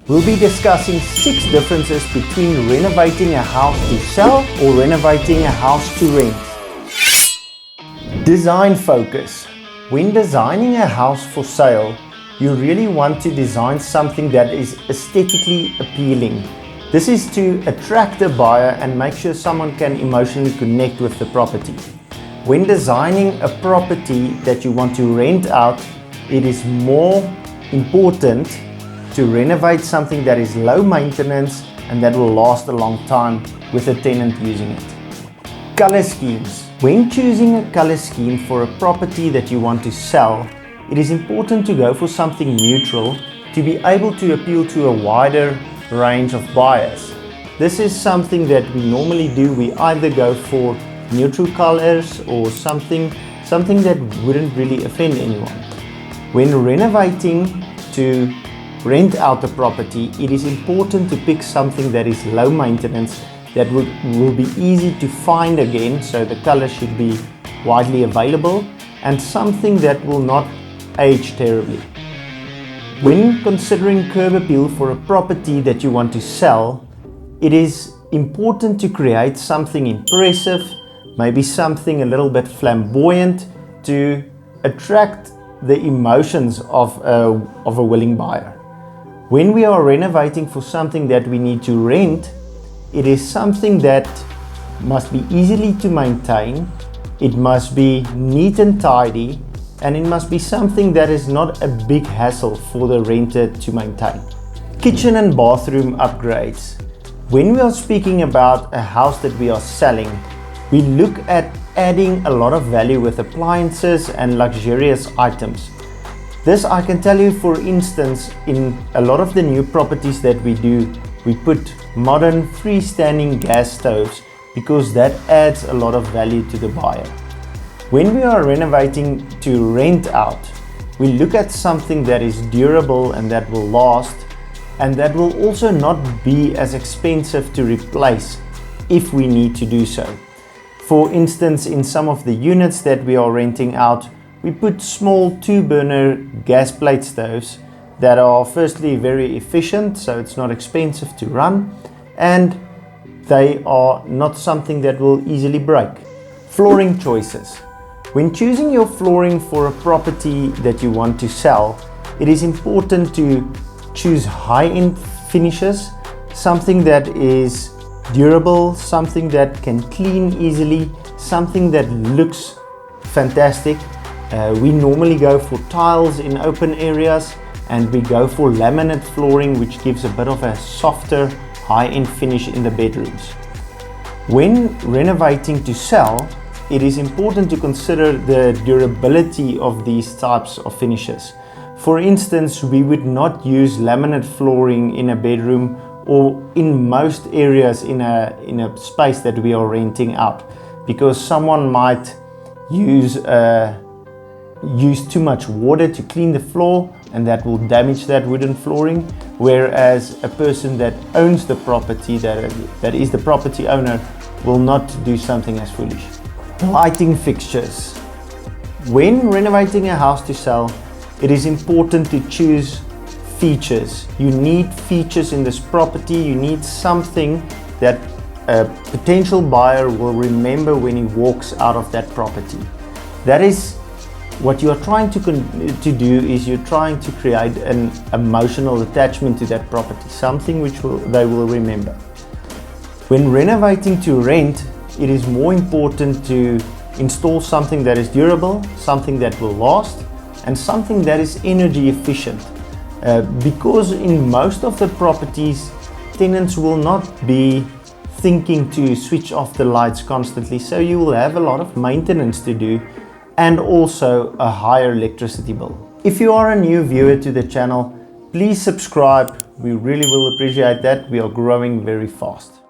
We'll be discussing 6 differences between renovating a house to sell or renovating a house to rent. Design focus. When designing a house for sale, you really want to design something that is aesthetically appealing. This is to attract a buyer and make sure someone can emotionally connect with the property. When designing a property that you want to rent out, it is more important to renovate something that is low maintenance and that will last a long time with a tenant using it. Color schemes. When choosing a color scheme for a property that you want to sell, it is important to go for something neutral to be able to appeal to a wider range of buyers. This is something that we normally do. We either go for neutral colors or something that wouldn't really offend anyone. When renovating to rent out a property, it is important to pick something that is low maintenance, that will be easy to find again, so the color should be widely available, and something that will not age terribly. When considering curb appeal for a property that you want to sell, it is important to create something impressive, maybe something a little bit flamboyant to attract the emotions of a willing buyer. When we are renovating for something that we need to rent, it is something that must be easily to maintain, it must be neat and tidy, and it must be something that is not a big hassle for the renter to maintain. Kitchen and bathroom upgrades. When we are speaking about a house that we are selling, we look at adding a lot of value with appliances and luxurious items. This I can tell you, for instance, in a lot of the new properties that we do, we put modern freestanding gas stoves because that adds a lot of value to the buyer. When we are renovating to rent out, we look at something that is durable and that will last, and that will also not be as expensive to replace if we need to do so. For instance, in some of the units that we are renting out, we put small 2-burner gas plate stoves that are firstly very efficient, so it's not expensive to run, and they are not something that will easily break. Flooring choices. When choosing your flooring for a property that you want to sell, it is important to choose high-end finishes, something that is durable, something that can clean easily, something that looks fantastic. We normally go for tiles in open areas, and we go for laminate flooring, which gives a bit of a softer high-end finish in the bedrooms. When renovating to sell, it is important to consider the durability of these types of finishes. For instance, we would not use laminate flooring in a bedroom or in most areas in a space that we are renting out, because someone might use too much water to clean the floor, and that will damage that wooden flooring, whereas a person that owns the property, that is the property owner, will not do something as foolish. Lighting fixtures. When renovating a house to sell, it is important to choose features. You need features in this property. You need something that a potential buyer will remember when he walks out of that property. That is what you are trying to do, is you're trying to create an emotional attachment to that property, something which they will remember. When renovating to rent, it is more important to install something that is durable, something that will last, and something that is energy efficient. Because in most of the properties, tenants will not be thinking to switch off the lights constantly, so you will have a lot of maintenance to do, and also a higher electricity bill. If you are a new viewer to the channel, please subscribe. We really will appreciate that. We are growing very fast.